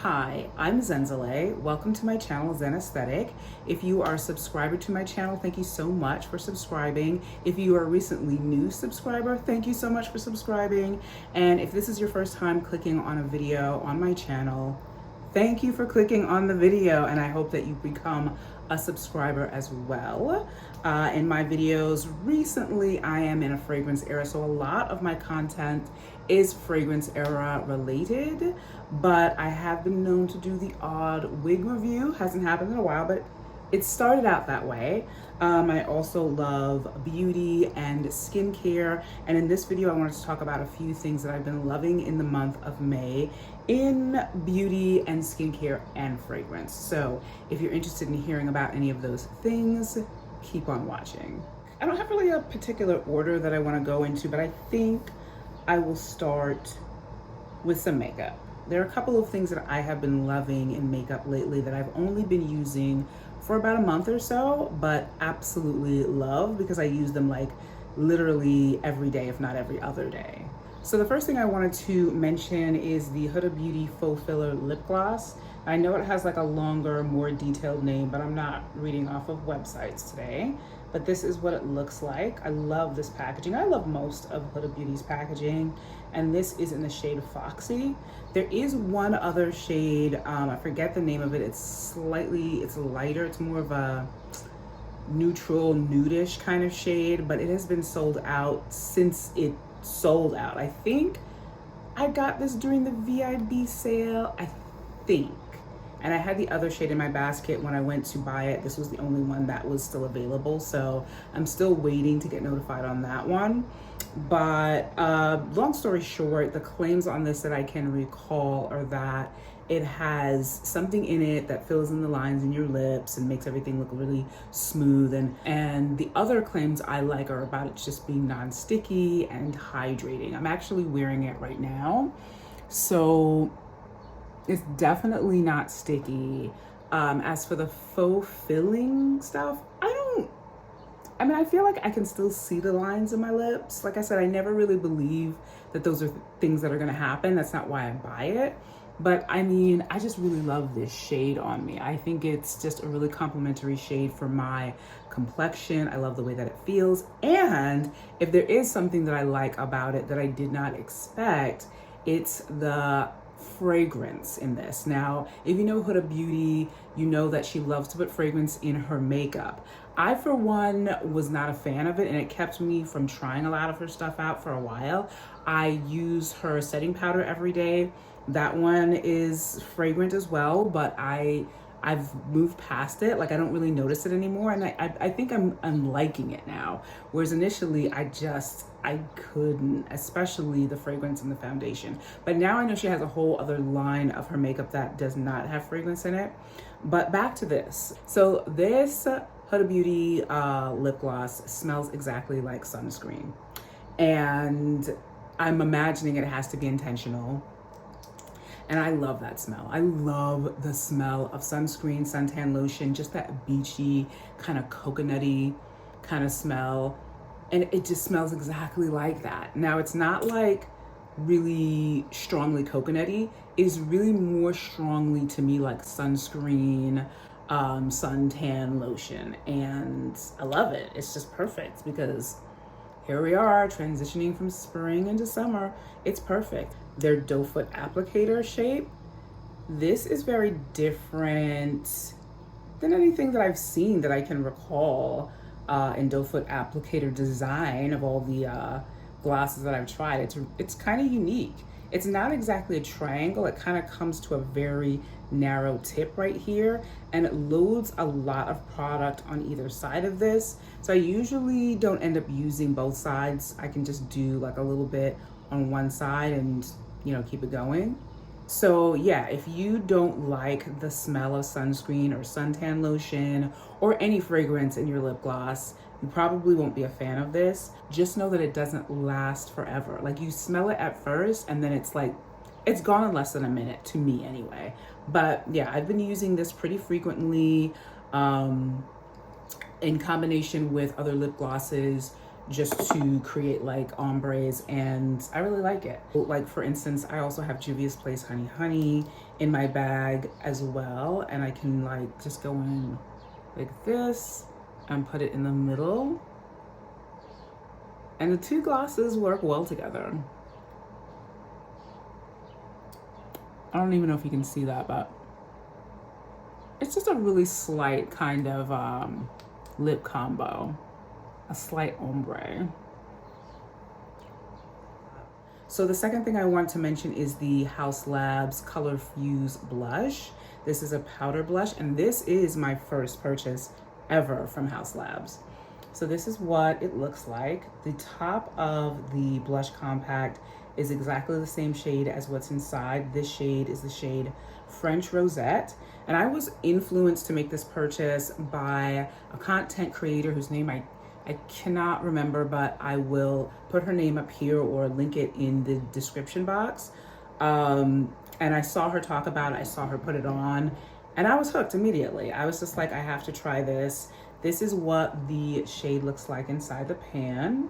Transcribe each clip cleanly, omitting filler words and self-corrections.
Hi, I'm Zenzele. Welcome to my channel, Zen Aesthetic. If you are a subscriber to my channel, thank you so much for subscribing. If you are a recently new subscriber, thank you so much for subscribing. And if this is your first time clicking on a video on my channel, thank you for clicking on the video, and I hope that you become a subscriber as well. In my videos recently, I am in a fragrance era, so a lot of my content is fragrance era related, but I have been known to do the odd wig review. Hasn't happened in a while, but it started out that way. I also love beauty and skincare, and in this video I wanted to talk about a few things that I've been loving in the month of May in beauty and skincare and fragrance. So if you're interested in hearing about any of those things, keep on watching. I don't have really a particular order that I want to go into, but I think I will start with some makeup. There are a couple of things that I have been loving in makeup lately that I've only been using for about a month or so, but absolutely love because I use them like literally every day, if not every other day. So the first thing I wanted to mention is the Huda Beauty Faux Filler Lip Gloss. I know it has like a longer, more detailed name, but I'm not reading off of websites today. But this is what it looks like. I love this packaging. I love most of Huda Beauty's packaging, and this is in the shade Foxy. There is one other shade, I forget the name of it. It's lighter. It's more of a neutral, nudish kind of shade, but it has been sold out since it sold out. I think I got this during the VIB sale, I think. And I had the other shade in my basket when I went to buy it. This was the only one that was still available, so I'm still waiting to get notified on that one. But long story short, the claims on this that I can recall are that it has something in it that fills in the lines in your lips and makes everything look really smooth. And the other claims I like are about it just being non-sticky and hydrating. I'm actually wearing it right now, so it's definitely not sticky. As for the faux filling stuff, I feel like I can still see the lines in my lips. Like I said, I never really believe that those are things that are gonna happen. That's not why I buy it. But I just really love this shade on me. I think it's just a really complimentary shade for my complexion. I love the way that it feels. And if there is something that I like about it that I did not expect, it's the fragrance in this. Now, if you know Huda Beauty, you know that she loves to put fragrance in her makeup. I, for one, was not a fan of it, and it kept me from trying a lot of her stuff out for a while. I use her setting powder every day. That one is fragrant as well, but I've moved past it. Like, I don't really notice it anymore, and I think I'm liking it now. Whereas initially I couldn't, especially the fragrance and the foundation. But now I know she has a whole other line of her makeup that does not have fragrance in it. But back to this. So this Huda Beauty lip gloss smells exactly like sunscreen. And I'm imagining it has to be intentional. And I love that smell. I love the smell of sunscreen, suntan lotion, just that beachy, kind of coconutty kind of smell. And it just smells exactly like that. Now, it's not like really strongly coconutty. It is really more strongly to me like sunscreen, suntan lotion. And I love it. It's just perfect because here we are transitioning from spring into summer. It's perfect. Their doe foot applicator shape. This is very different than anything that I've seen that I can recall in doe foot applicator design of all the glosses that I've tried. It's kind of unique. It's not exactly a triangle. It kind of comes to a very narrow tip right here, and it loads a lot of product on either side of this. So I usually don't end up using both sides. I can just do like a little bit on one side and, you know, keep it going. So yeah, if you don't like the smell of sunscreen or suntan lotion or any fragrance in your lip gloss, you probably won't be a fan of this. Just know that it doesn't last forever. Like, you smell it at first and then it's like, it's gone in less than a minute, to me anyway. But yeah, I've been using this pretty frequently in combination with other lip glosses just to create like ombres, and I really like it. Like, for instance, I also have Juvia's Place Honey Honey in my bag as well. And I can like just go in like this and put it in the middle. And the two glosses work well together. I don't even know if you can see that, but it's just a really slight kind of lip combo, a slight ombre. So the second thing I want to mention is the Haus Labs Color Fuse Blush. This is a powder blush, and this is my first purchase ever from Haus Labs. So this is what it looks like. The top of the blush compact is exactly the same shade as what's inside. This shade is the shade French Rosette. And I was influenced to make this purchase by a content creator whose name I cannot remember, but I will put her name up here or link it in the description box. And I saw her talk about it, I saw her put it on, and I was hooked immediately. I was just like, I have to try this. This is what the shade looks like inside the pan.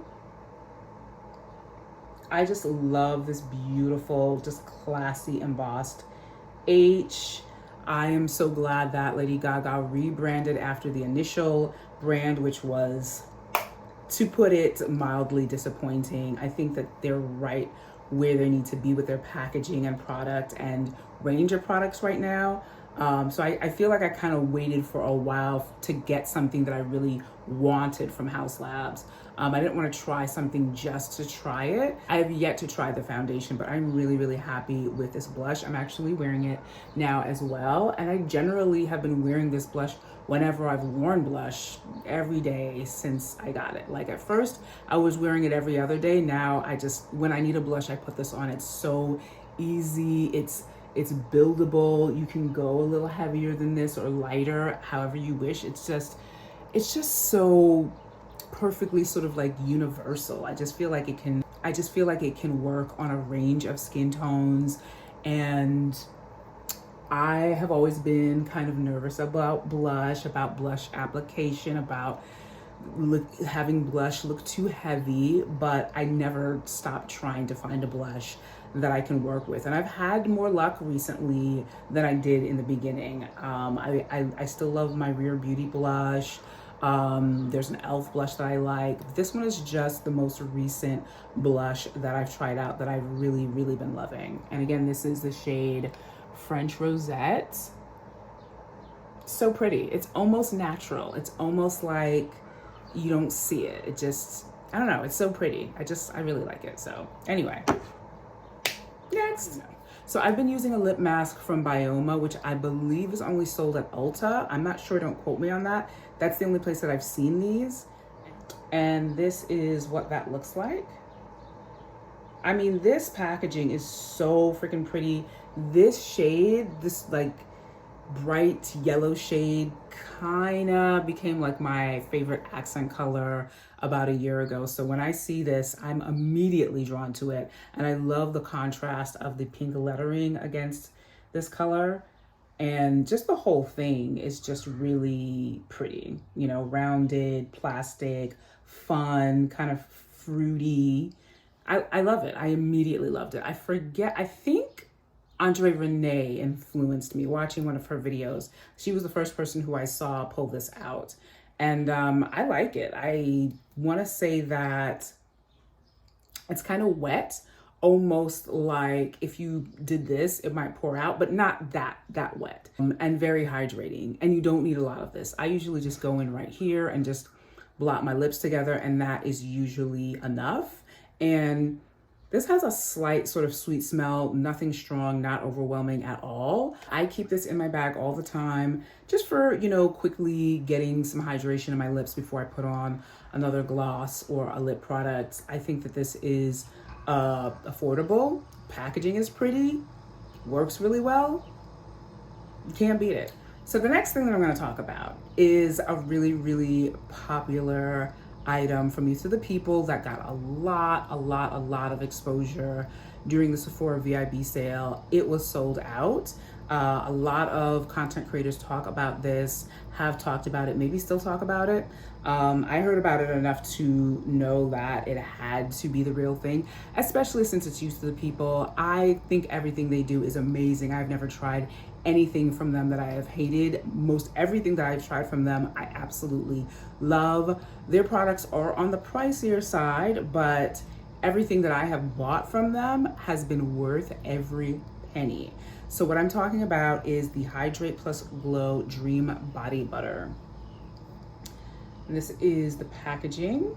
I just love this beautiful, just classy embossed H. I am so glad that Lady Gaga rebranded after the initial brand, which was, to put it mildly, disappointing. I think that they're right where they need to be with their packaging and product and range of products right now. So I feel like I kind of waited for a while to get something that I really wanted from Haus Labs. I didn't want to try something just to try it. I have yet to try the foundation, but I'm really, really happy with this blush. I'm actually wearing it now as well. And I generally have been wearing this blush whenever I've worn blush every day since I got it. Like at first I was wearing it every other day. Now I just, when I need a blush, I put this on. It's so easy. It's buildable. You can go a little heavier than this or lighter, however you wish. It's just so perfectly sort of like universal. I just feel like it can work on a range of skin tones. And I have always been kind of nervous about blush application, about having blush look too heavy, but I never stopped trying to find a blush that I can work with. And I've had more luck recently than I did in the beginning. I still love my Rare Beauty blush. There's an e.l.f. blush that I like. This one is just the most recent blush that I've tried out that I've really, really been loving. And again, this is the shade French Rosette. So pretty. It's almost natural. It's almost like you don't see it. It just, I don't know, it's so pretty. I really like it. So anyway, next. So I've been using a lip mask from Byoma, which I believe is only sold at Ulta. I'm not sure, don't quote me on that. That's the only place that I've seen these. And this is what that looks like. I mean, this packaging is so freaking pretty. This shade, this like bright yellow shade, kinda became like my favorite accent color about a year ago. So when I see this, I'm immediately drawn to it. And I love the contrast of the pink lettering against this color. And just the whole thing is just really pretty, you know, rounded, plastic, fun, kind of fruity. I love it. I immediately loved it. I think Andre Renee influenced me watching one of her videos. She was the first person who I saw pull this out. And I like it. I want to say that it's kind of wet, almost like if you did this, it might pour out, but not that wet, and very hydrating. And you don't need a lot of this. I usually just go in right here and just blot my lips together, and that is usually enough. And this has a slight sort of sweet smell, nothing strong, not overwhelming at all. I keep this in my bag all the time, just for, you know, quickly getting some hydration in my lips before I put on another gloss or a lip product. I think that this is affordable, packaging is pretty, works really well. You can't beat it. So the next thing that I'm gonna talk about is a really, really popular item from Youth to the People that got a lot of exposure during the Sephora VIB sale. It was sold out. A lot of content creators talk about this, have talked about it, maybe still talk about it. I heard about it enough to know that it had to be the real thing, especially since it's used to the people. I think everything they do is amazing. I've never tried anything from them that I have hated. Most everything that I've tried from them, I absolutely love. Their products are on the pricier side, but everything that I have bought from them has been worth every penny. So what I'm talking about is the Hydrate Plus Glow Dream Body Butter. And this is the packaging.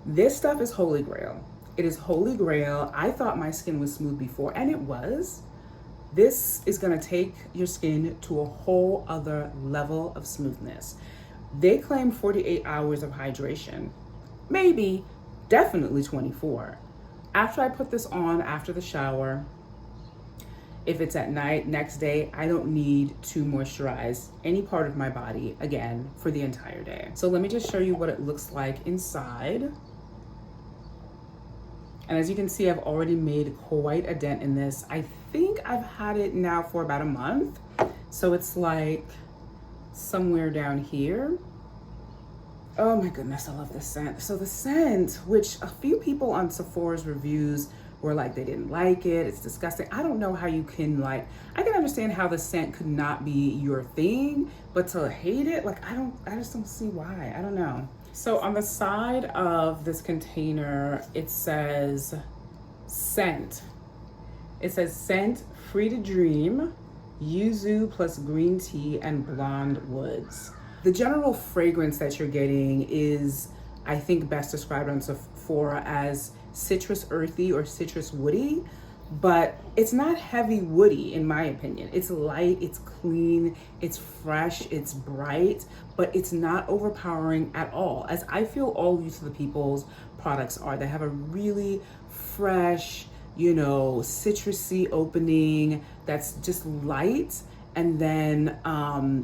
This stuff is holy grail. It is holy grail. I thought my skin was smooth before, and it was. This is gonna take your skin to a whole other level of smoothness. They claim 48 hours of hydration. Maybe, definitely 24. After I put this on after the shower, if it's at night, next day, I don't need to moisturize any part of my body again for the entire day. So let me just show you what it looks like inside. And as you can see, I've already made quite a dent in this. I think I've had it now for about a month. So it's like somewhere down here. Oh my goodness, I love this scent. So the scent, which a few people on Sephora's reviews were like, they didn't like it, it's disgusting. I don't know how you can like, I can understand how the scent could not be your thing, but to hate it, like I just don't see why, I don't know. So on the side of this container, it says scent. It says scent, free to dream, yuzu plus green tea and blonde woods. The general fragrance that you're getting is, I think, best described on Sephora as citrus earthy or citrus woody, but it's not heavy woody in my opinion. It's light, it's clean, it's fresh, it's bright, but it's not overpowering at all, as I feel all Youth of the People's products are. They have a really fresh, you know, citrusy opening that's just light, and then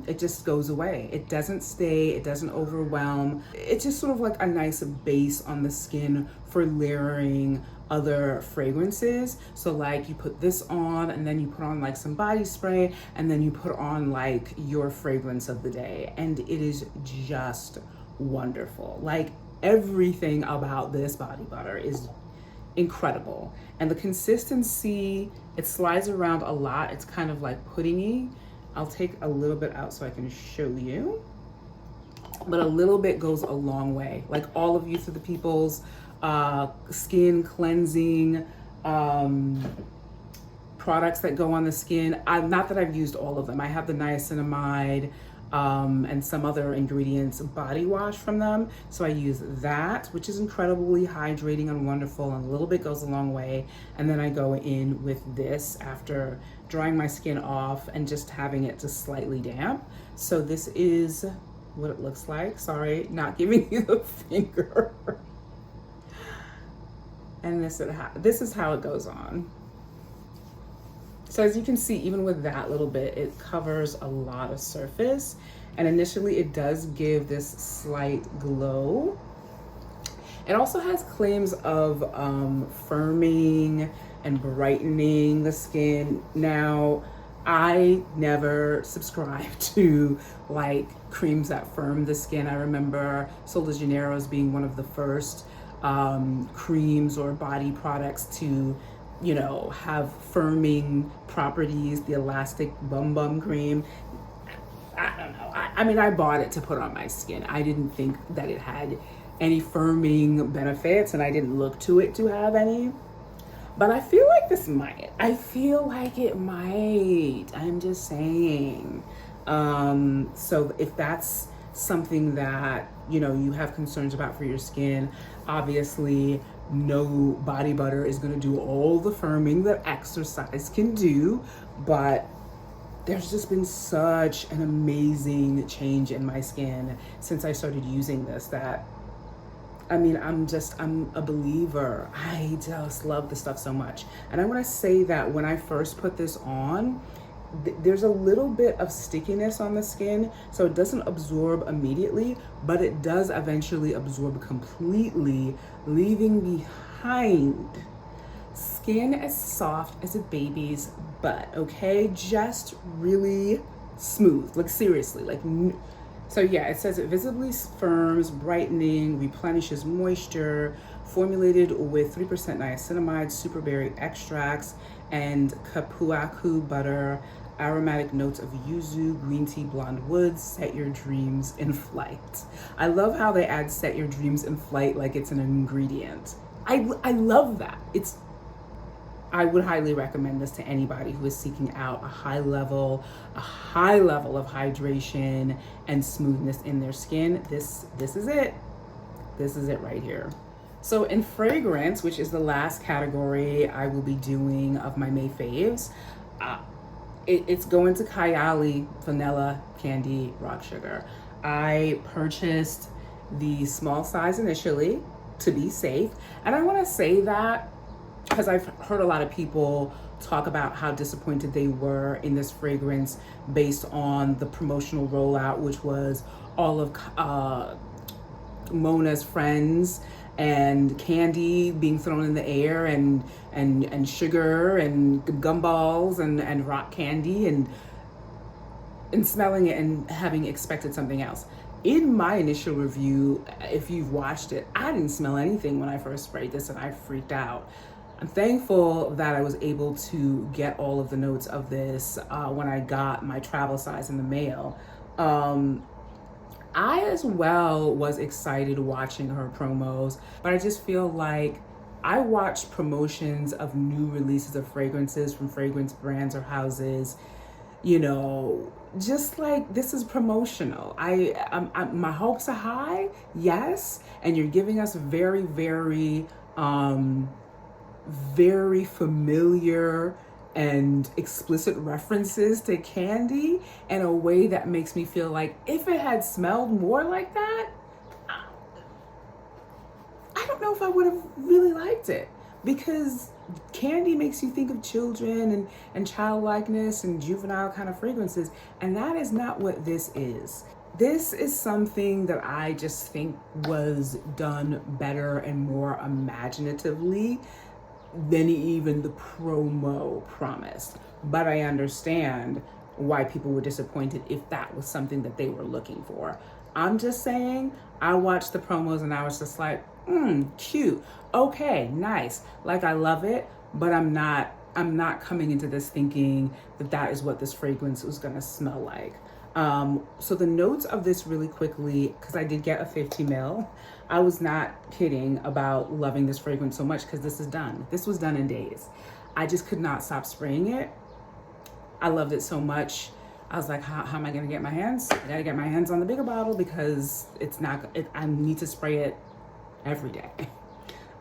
it just goes away. It doesn't stay, it doesn't overwhelm. It's just sort of like a nice base on the skin for layering other fragrances. So like you put this on and then you put on like some body spray and then you put on like your fragrance of the day, and it is just wonderful. Like everything about this body butter is incredible, and the consistency, it slides around a lot. It's kind of like puddingy. I'll take a little bit out so I can show you, but a little bit goes a long way. Like all of Youth of the People's skin cleansing products that go on the skin, not that I've used all of them. I have the niacinamide and some other ingredients body wash from them, so I use that, which is incredibly hydrating and wonderful, and a little bit goes a long way. And then I go in with this after drying my skin off and just having it just slightly damp. So this is what it looks like. Sorry, not giving you the finger. And this is how it goes on. So as you can see, even with that little bit, it covers a lot of surface. And initially it does give this slight glow. It also has claims of firming and brightening the skin. Now, I never subscribed to like creams that firm the skin. I remember Sol de Janeiro's being one of the first creams or body products to, you know, have firming properties, the elastic bum bum cream. I don't know. I mean, I bought it to put on my skin. I didn't think that it had any firming benefits, and I didn't look to it to have any. But I feel like this might. I feel like it might. I'm just saying. So if that's something that, you know, you have concerns about for your skin, obviously no body butter is going to do all the firming that exercise can do, but there's just been such an amazing change in my skin since I started using this that, I mean, I'm a believer. I just love this stuff so much. And I want to say that when I first put this on, there's a little bit of stickiness on the skin, so it doesn't absorb immediately, but it does eventually absorb completely, leaving behind Skin as soft as a baby's butt, okay? Just really smooth, like seriously, like, so yeah, it says it visibly firms, brightening, replenishes moisture, formulated with 3% niacinamide, superberry extracts, and kapuaku butter, aromatic notes of yuzu, green tea, blonde woods. Set your dreams in flight. I love how they add set your dreams in flight like it's an ingredient. I love that. I would highly recommend this to anybody who is seeking out a high level of hydration and smoothness in their skin. This is it. This is it right here. So in fragrance, which is the last category I will be doing of my May faves, it's going to Kayali Vanilla Candy Rock Sugar. I purchased the small size initially to be safe. And I want to say that because I've heard a lot of people talk about how disappointed they were in this fragrance based on the promotional rollout, which was all of Mona's friends and candy being thrown in the air and sugar and gumballs and rock candy and smelling it and having expected something else. In my initial review, if you've watched it, I didn't smell anything when I first sprayed this and I freaked out. I'm thankful that I was able to get all of the notes of this when I got my travel size in the mail. I as well was excited watching her promos, but I just feel like I watch promotions of new releases of fragrances from fragrance brands or houses, you know, just like this is promotional. My hopes are high, yes, and you're giving us very, very familiar and explicit references to candy in a way that makes me feel like if it had smelled more like that, I don't know if I would have really liked it, because candy makes you think of children and childlikeness and juvenile kind of fragrances, and that is not what this is. This is something that I just think was done better and more imaginatively than even the promo promised. But I understand why people were disappointed if that was something that they were looking for. I'm just saying, I watched the promos and I was just like, cute, okay, nice, like I love it, but I'm not coming into this thinking that that is what this fragrance was gonna smell like. So the notes of this really quickly, because I did get a 50 ml. I was not kidding about loving this fragrance so much because this is done. This was done in days. I just could not stop spraying it. I loved it so much. I was like, how am I gonna get my hands? I gotta get my hands on the bigger bottle because I need to spray it every day.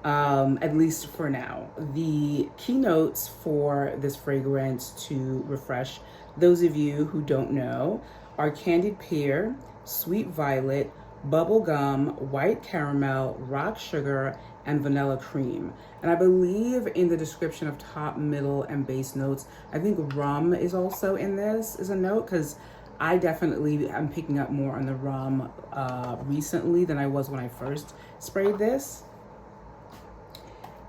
At least for now. The keynotes for this fragrance, to refresh those of you who don't know, are candied pear, sweet violet, bubble gum, white caramel, rock sugar, and vanilla cream. And I believe in the description of top, middle, and base notes, I think rum is also in this as a note, because I definitely am picking up more on the rum recently than I was when I first sprayed this.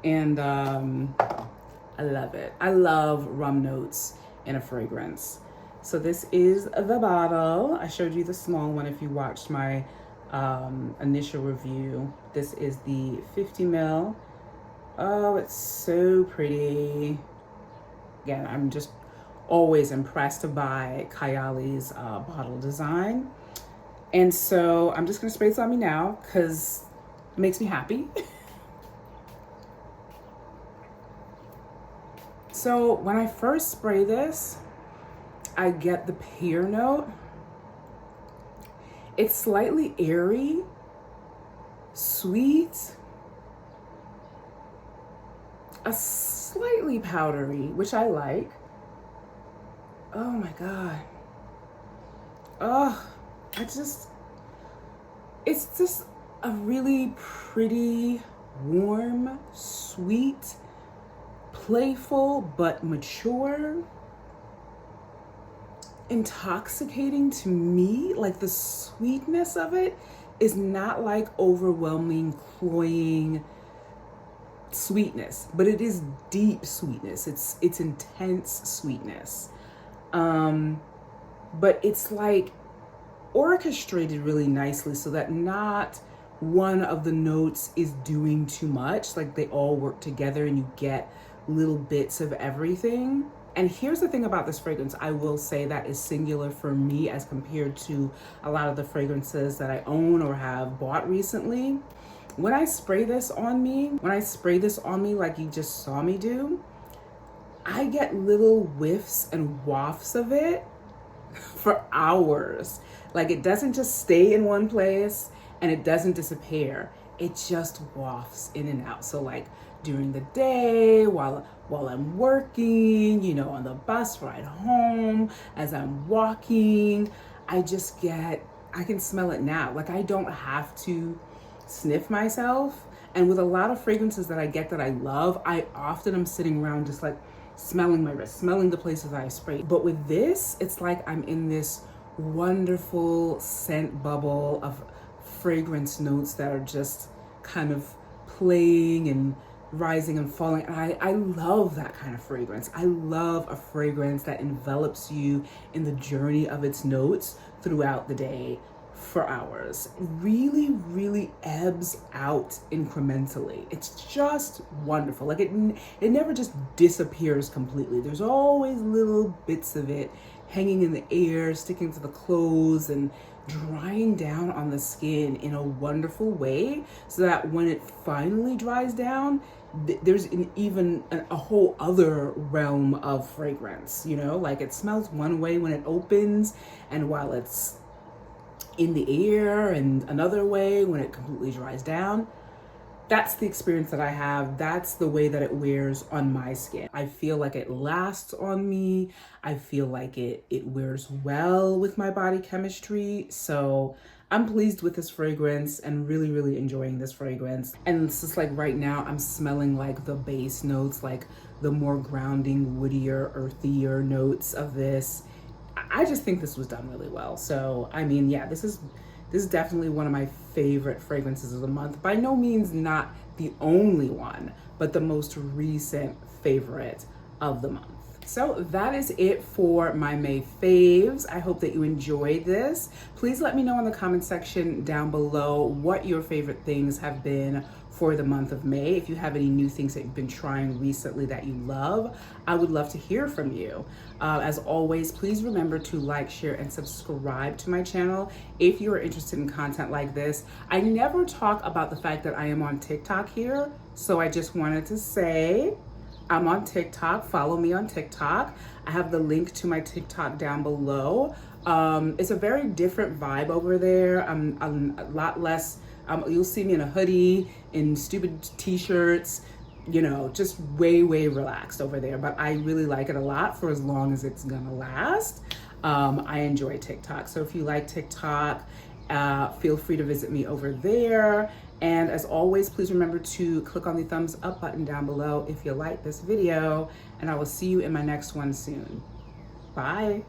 And I love it. I love rum notes in a fragrance. So this is the bottle. I showed you the small one if you watched my initial review. This is the 50 ml. Oh, it's so pretty. Again, I'm just always impressed by Kayali's bottle design. And so I'm just gonna spray this on me now because it makes me happy. So when I first spray this, I get the pear note. It's slightly airy, sweet, a slightly powdery, which I like. Oh my God. Oh, it's just a really pretty, warm, sweet, playful, but mature, intoxicating to me. Like the sweetness of it is not like overwhelming, cloying, sweetness, but it is deep sweetness. It's intense sweetness. But it's like orchestrated really nicely so that not one of the notes is doing too much. Like they all work together and you get little bits of everything. And here's the thing about this fragrance, I will say that is singular for me as compared to a lot of the fragrances that I own or have bought recently. When I spray this on me like you just saw me do, I get little whiffs and wafts of it for hours. Like it doesn't just stay in one place and it doesn't disappear. It just wafts in and out. So like during the day, while I'm working, you know, on the bus ride home, as I'm walking, I can smell it now. Like I don't have to sniff myself. And with a lot of fragrances that I get that I love, I often am sitting around just like smelling my wrist, smelling the places I spray. But with this, it's like I'm in this wonderful scent bubble of fragrance notes that are just kind of playing and rising and falling. And I love that kind of fragrance. I love a fragrance that envelops you in the journey of its notes throughout the day for hours. It really, really ebbs out incrementally. It's just wonderful. Like it never just disappears completely. There's always little bits of it hanging in the air, sticking to the clothes and drying down on the skin in a wonderful way so that when it finally dries down, there's a whole other realm of fragrance, you know? Like it smells one way when it opens and while it's in the air, and another way when it completely dries down. That's the experience that I have. That's the way that it wears on my skin. I feel like it lasts on me. I feel like it wears well with my body chemistry. So I'm pleased with this fragrance and really, really enjoying this fragrance. And it's just like right now I'm smelling like the base notes, like the more grounding, woodier, earthier notes of this. I just think this was done really well. So, I mean, yeah, this is definitely one of my favorite fragrances of the month. By no means not the only one, but the most recent favorite of the month. So that is it for my May faves. I hope that you enjoyed this. Please let me know in the comment section down below what your favorite things have been for the month of May. If you have any new things that you've been trying recently that you love, I would love to hear from you. As always, please remember to like, share, and subscribe to my channel if you are interested in content like this. I never talk about the fact that I am on TikTok here, so I just wanted to say I'm on TikTok. Follow me on TikTok. I have the link to my TikTok down below. It's a very different vibe over there. I'm a lot less, you'll see me in a hoodie, in stupid t-shirts, you know, just way, way relaxed over there. But I really like it a lot for as long as it's gonna last. I enjoy TikTok. So if you like TikTok, feel free to visit me over there. And as always, please remember to click on the thumbs up button down below if you like this video, and I will see you in my next one soon. Bye.